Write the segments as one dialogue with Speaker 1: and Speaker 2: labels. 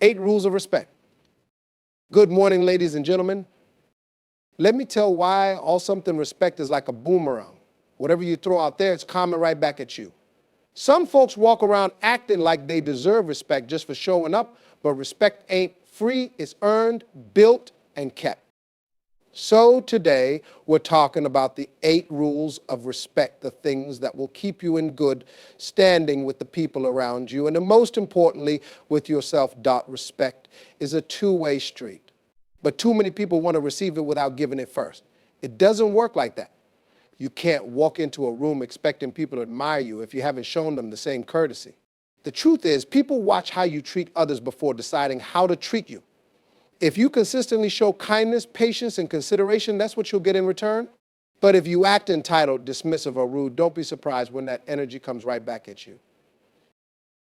Speaker 1: 8 rules of respect. Good morning, ladies and gentlemen. Let me tell why all something respect is like a boomerang. Whatever you throw out there, it's coming right back at you. Some folks walk around acting like they deserve respect just for showing up, but respect ain't free, it's earned, built, and kept. So today, we're talking about the 8 rules of respect, the things that will keep you in good standing with the people around you, and most importantly, with yourself. Respect is a two-way street. But too many people want to receive it without giving it first. It doesn't work like that. You can't walk into a room expecting people to admire you if you haven't shown them the same courtesy. The truth is, people watch how you treat others before deciding how to treat you. If you consistently show kindness, patience, and consideration, that's what you'll get in return. But if you act entitled, dismissive, or rude, don't be surprised when that energy comes right back at you.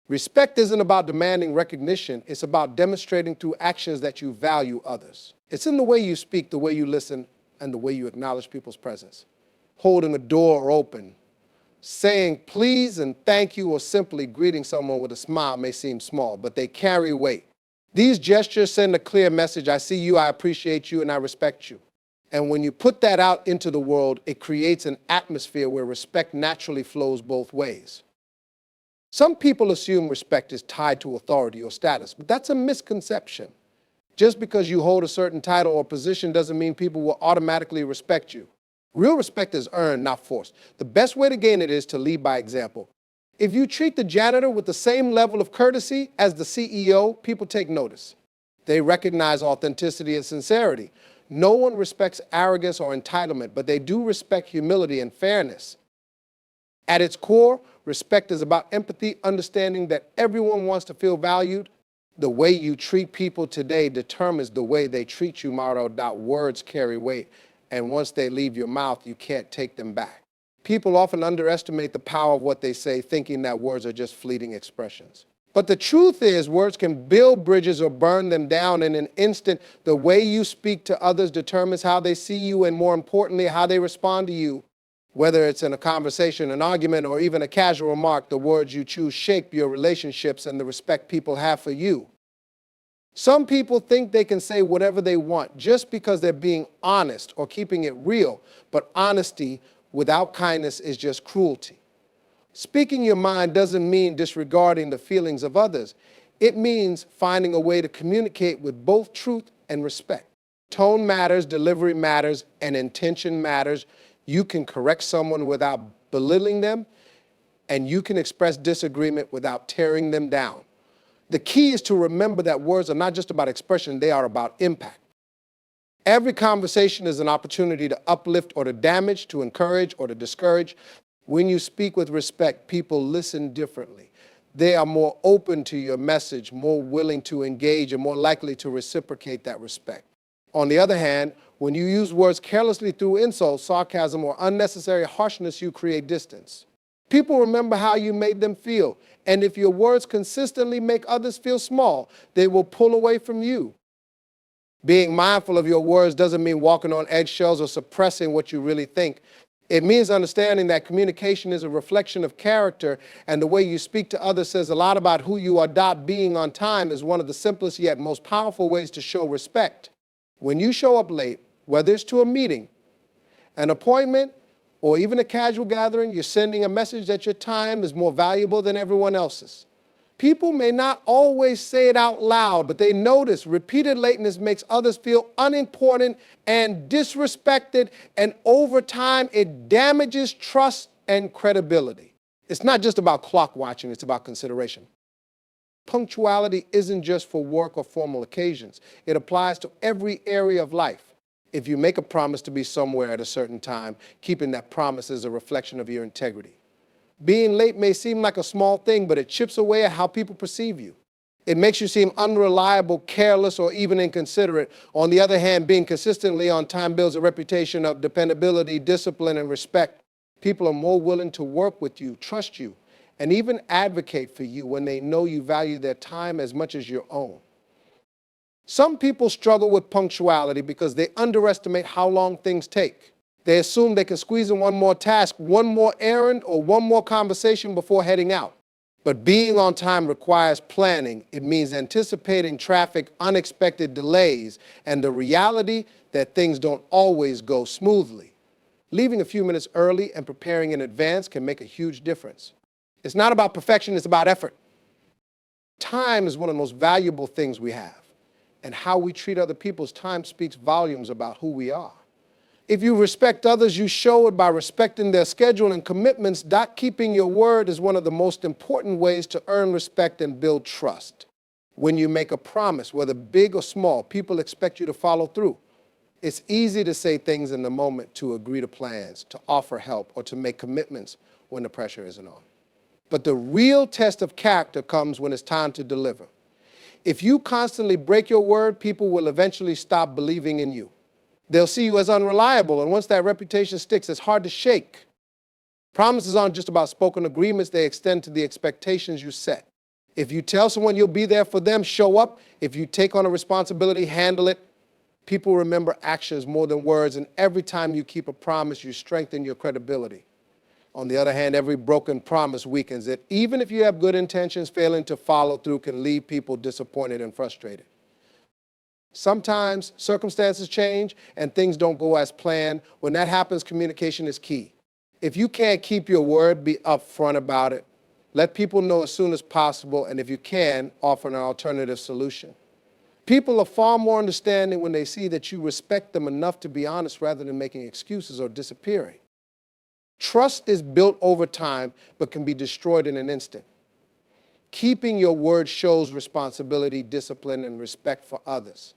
Speaker 1: Respect isn't about demanding recognition. It's about demonstrating through actions that you value others. It's in the way you speak, the way you listen, and the way you acknowledge people's presence. Holding a door open, saying please and thank you, or simply greeting someone with a smile may seem small, but they carry weight. These gestures send a clear message: I see you, I appreciate you, and I respect you. And when you put that out into the world, it creates an atmosphere where respect naturally flows both ways. Some people assume respect is tied to authority or status, but that's a misconception. Just because you hold a certain title or position doesn't mean people will automatically respect you. Real respect is earned, not forced. The best way to gain it is to lead by example. If you treat the janitor with the same level of courtesy as the CEO, people take notice. They recognize authenticity and sincerity. No one respects arrogance or entitlement, but they do respect humility and fairness. At its core, respect is about empathy, understanding that everyone wants to feel valued. The way you treat people today determines the way they treat you, motto. Words carry weight, and once they leave your mouth, you can't take them back. People often underestimate the power of what they say, thinking that words are just fleeting expressions. But the truth is, words can build bridges or burn them down in an instant. The way you speak to others determines how they see you, and more importantly, how they respond to you. Whether it's in a conversation, an argument, or even a casual remark, the words you choose shape your relationships and the respect people have for you. Some people think they can say whatever they want just because they're being honest or keeping it real, but honesty without kindness is just cruelty. Speaking your mind doesn't mean disregarding the feelings of others. It means finding a way to communicate with both truth and respect. Tone matters, delivery matters, and intention matters. You can correct someone without belittling them, and you can express disagreement without tearing them down. The key is to remember that words are not just about expression, they are about impact. Every conversation is an opportunity to uplift or to damage, to encourage or to discourage. When you speak with respect, people listen differently. They are more open to your message, more willing to engage, and more likely to reciprocate that respect. On the other hand, when you use words carelessly through insult, sarcasm, or unnecessary harshness, you create distance. People remember how you made them feel, and if your words consistently make others feel small, they will pull away from you. Being mindful of your words doesn't mean walking on eggshells or suppressing what you really think. It means understanding that communication is a reflection of character, and the way you speak to others says a lot about who you are. Being on time is one of the simplest yet most powerful ways to show respect. When you show up late, whether it's to a meeting, an appointment, or even a casual gathering, you're sending a message that your time is more valuable than everyone else's. People may not always say it out loud, but they notice repeated lateness makes others feel unimportant and disrespected, and over time, it damages trust and credibility. It's not just about clock watching, it's about consideration. Punctuality isn't just for work or formal occasions. It applies to every area of life. If you make a promise to be somewhere at a certain time, keeping that promise is a reflection of your integrity. Being late may seem like a small thing, but it chips away at how people perceive you. It makes you seem unreliable, careless, or even inconsiderate. On the other hand, being consistently on time builds a reputation of dependability, discipline, and respect. People are more willing to work with you, trust you, and even advocate for you when they know you value their time as much as your own. Some people struggle with punctuality because they underestimate how long things take. They assume they can squeeze in one more task, one more errand, or one more conversation before heading out. But being on time requires planning. It means anticipating traffic, unexpected delays, and the reality that things don't always go smoothly. Leaving a few minutes early and preparing in advance can make a huge difference. It's not about perfection, it's about effort. Time is one of the most valuable things we have, and how we treat other people's time speaks volumes about who we are. If you respect others, you show it by respecting their schedule and commitments. Not keeping your word is one of the most important ways to earn respect and build trust. When you make a promise, whether big or small, people expect you to follow through. It's easy to say things in the moment, to agree to plans, to offer help, or to make commitments when the pressure isn't on. But the real test of character comes when it's time to deliver. If you constantly break your word, people will eventually stop believing in you. They'll see you as unreliable, and once that reputation sticks, it's hard to shake. Promises aren't just about spoken agreements, they extend to the expectations you set. If you tell someone you'll be there for them, show up. If you take on a responsibility, handle it. People remember actions more than words, and every time you keep a promise, you strengthen your credibility. On the other hand, every broken promise weakens it. Even if you have good intentions, failing to follow through can leave people disappointed and frustrated. Sometimes circumstances change and things don't go as planned. When that happens, communication is key. If you can't keep your word, be upfront about it. Let people know as soon as possible, and if you can, offer an alternative solution. People are far more understanding when they see that you respect them enough to be honest rather than making excuses or disappearing. Trust is built over time, but can be destroyed in an instant. Keeping your word shows responsibility, discipline, and respect for others.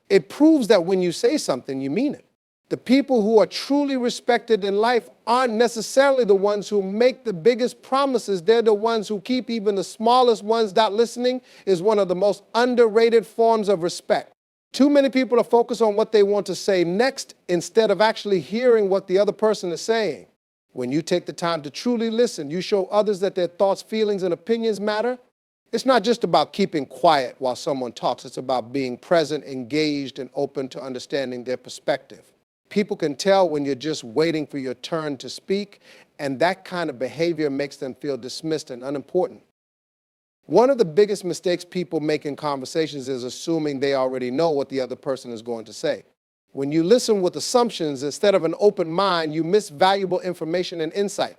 Speaker 1: It proves that when you say something, you mean it. The people who are truly respected in life aren't necessarily the ones who make the biggest promises. They're the ones who keep even the smallest ones. That listening is one of the most underrated forms of respect. Too many people are focused on what they want to say next instead of actually hearing what the other person is saying. When you take the time to truly listen, you show others that their thoughts, feelings, and opinions matter. It's not just about keeping quiet while someone talks. It's about being present, engaged, and open to understanding their perspective. People can tell when you're just waiting for your turn to speak, and that kind of behavior makes them feel dismissed and unimportant. One of the biggest mistakes people make in conversations is assuming they already know what the other person is going to say. When you listen with assumptions instead of an open mind, you miss valuable information and insight.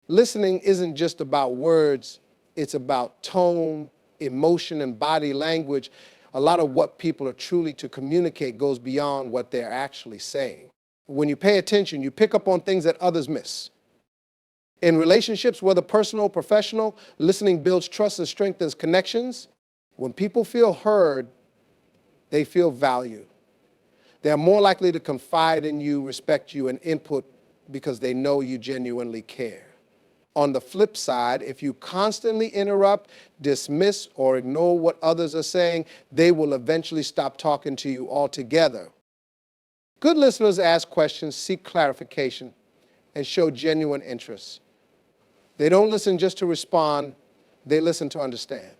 Speaker 1: Listening isn't just about words. It's about tone, emotion, and body language. A lot of what people are truly to communicate goes beyond what they're actually saying. When you pay attention, you pick up on things that others miss. In relationships, whether personal or professional, listening builds trust and strengthens connections. When people feel heard, they feel valued. They're more likely to confide in you, respect you, and input because they know you genuinely care. On the flip side, if you constantly interrupt, dismiss, or ignore what others are saying, they will eventually stop talking to you altogether. Good listeners ask questions, seek clarification, and show genuine interest. They don't listen just to respond, they listen to understand.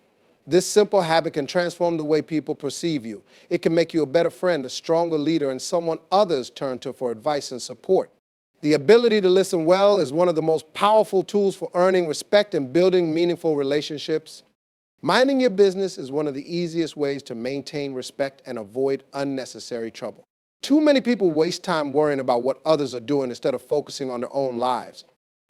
Speaker 1: This simple habit can transform the way people perceive you. It can make you a better friend, a stronger leader, and someone others turn to for advice and support. The ability to listen well is one of the most powerful tools for earning respect and building meaningful relationships. Minding your business is one of the easiest ways to maintain respect and avoid unnecessary trouble. Too many people waste time worrying about what others are doing instead of focusing on their own lives.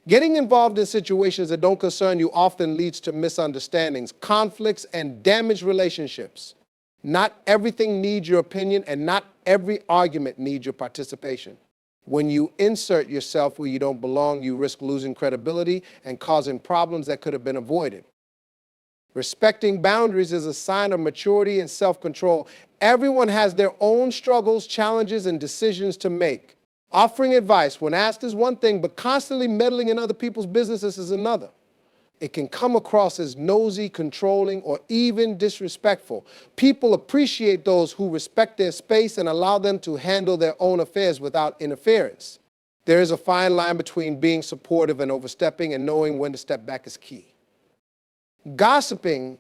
Speaker 1: Getting involved in situations that don't concern you often leads to misunderstandings, conflicts, and damaged relationships. Not everything needs your opinion, and not every argument needs your participation. When you insert yourself where you don't belong, you risk losing credibility and causing problems that could have been avoided. Respecting boundaries is a sign of maturity and self-control. Everyone has their own struggles, challenges, and decisions to make. Offering advice when asked is one thing, but constantly meddling in other people's businesses is another. It can come across as nosy, controlling, or even disrespectful. People appreciate those who respect their space and allow them to handle their own affairs without interference. There is a fine line between being supportive and overstepping, and knowing when to step back is key. Gossiping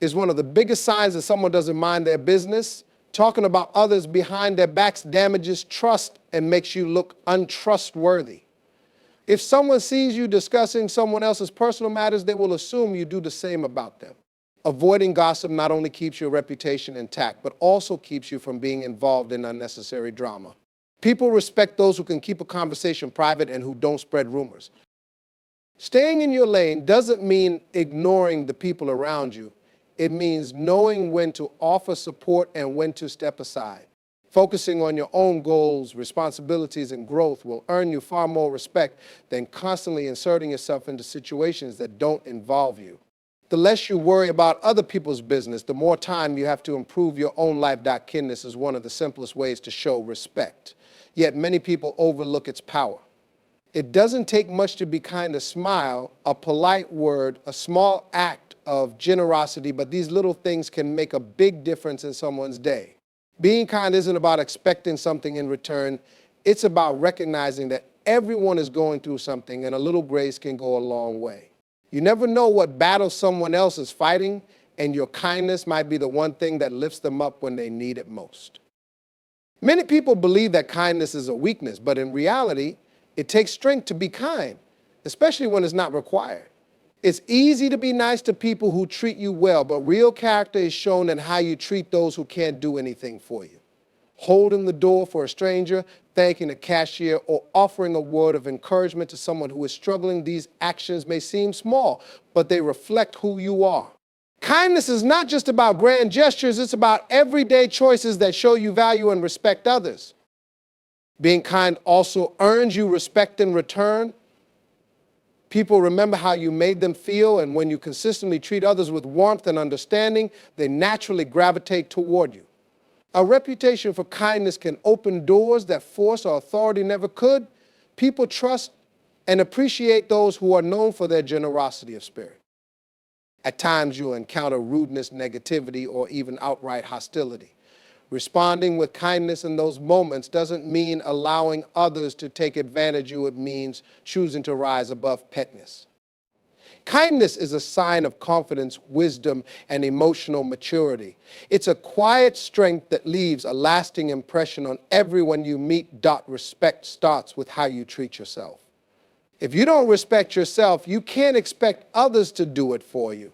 Speaker 1: is one of the biggest signs that someone doesn't mind their business. Talking about others behind their backs damages trust and makes you look untrustworthy. If someone sees you discussing someone else's personal matters, they will assume you do the same about them. Avoiding gossip not only keeps your reputation intact, but also keeps you from being involved in unnecessary drama. People respect those who can keep a conversation private and who don't spread rumors. Staying in your lane doesn't mean ignoring the people around you. It means knowing when to offer support and when to step aside. Focusing on your own goals, responsibilities, and growth will earn you far more respect than constantly inserting yourself into situations that don't involve you. The less you worry about other people's business, the more time you have to improve your own life. Kindness is one of the simplest ways to show respect. Yet many people overlook its power. It doesn't take much to be kind. A smile, a polite word, a small act of generosity, but these little things can make a big difference in someone's day. Being kind isn't about expecting something in return. It's about recognizing that everyone is going through something, and a little grace can go a long way. You never know what battle someone else is fighting, and your kindness might be the one thing that lifts them up when they need it most. Many people believe that kindness is a weakness, but in reality, it takes strength to be kind, especially when it's not required. It's easy to be nice to people who treat you well, but real character is shown in how you treat those who can't do anything for you. Holding the door for a stranger, thanking a cashier, or offering a word of encouragement to someone who is struggling, these actions may seem small, but they reflect who you are. Kindness is not just about grand gestures, it's about everyday choices that show you value and respect others. Being kind also earns you respect in return. People remember how you made them feel, and when you consistently treat others with warmth and understanding, they naturally gravitate toward you. A reputation for kindness can open doors that force or authority never could. People trust and appreciate those who are known for their generosity of spirit. At times, you'll encounter rudeness, negativity, or even outright hostility. Responding with kindness in those moments doesn't mean allowing others to take advantage of you. It means choosing to rise above pettiness. Kindness is a sign of confidence, wisdom, and emotional maturity. It's a quiet strength that leaves a lasting impression on everyone you meet. Respect starts with how you treat yourself. If you don't respect yourself, you can't expect others to do it for you.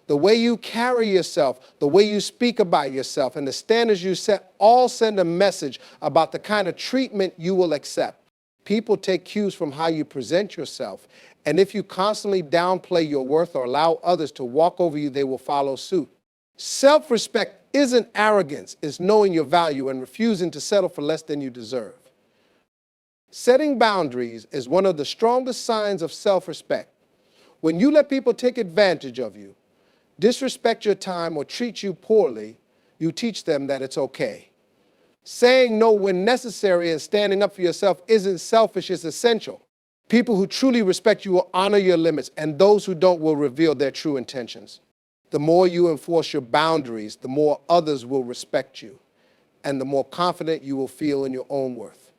Speaker 1: The way you carry yourself, the way you speak about yourself, and the standards you set all send a message about the kind of treatment you will accept. People take cues from how you present yourself, and if you constantly downplay your worth or allow others to walk over you, they will follow suit. Self-respect isn't arrogance, it's knowing your value and refusing to settle for less than you deserve. Setting boundaries is one of the strongest signs of self-respect. When you let people take advantage of you, disrespect your time, or treat you poorly, you teach them that it's okay. Saying no when necessary and standing up for yourself isn't selfish, it's essential. People who truly respect you will honor your limits, and those who don't will reveal their true intentions. The more you enforce your boundaries, the more others will respect you, and the more confident you will feel in your own worth.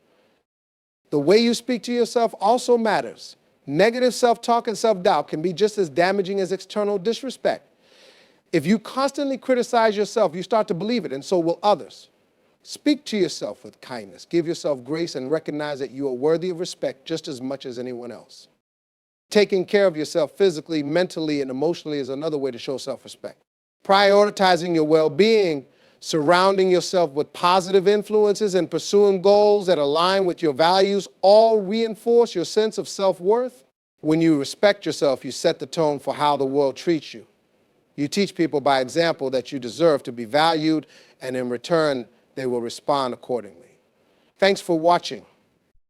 Speaker 1: The way you speak to yourself also matters. Negative self-talk and self-doubt can be just as damaging as external disrespect. If you constantly criticize yourself, you start to believe it, and so will others. Speak to yourself with kindness. Give yourself grace and recognize that you are worthy of respect just as much as anyone else. Taking care of yourself physically, mentally, and emotionally is another way to show self-respect. Prioritizing your well-being, surrounding yourself with positive influences, and pursuing goals that align with your values all reinforce your sense of self-worth. When you respect yourself, you set the tone for how the world treats you. You teach people by example that you deserve to be valued, and in return, they will respond accordingly. Thanks for watching.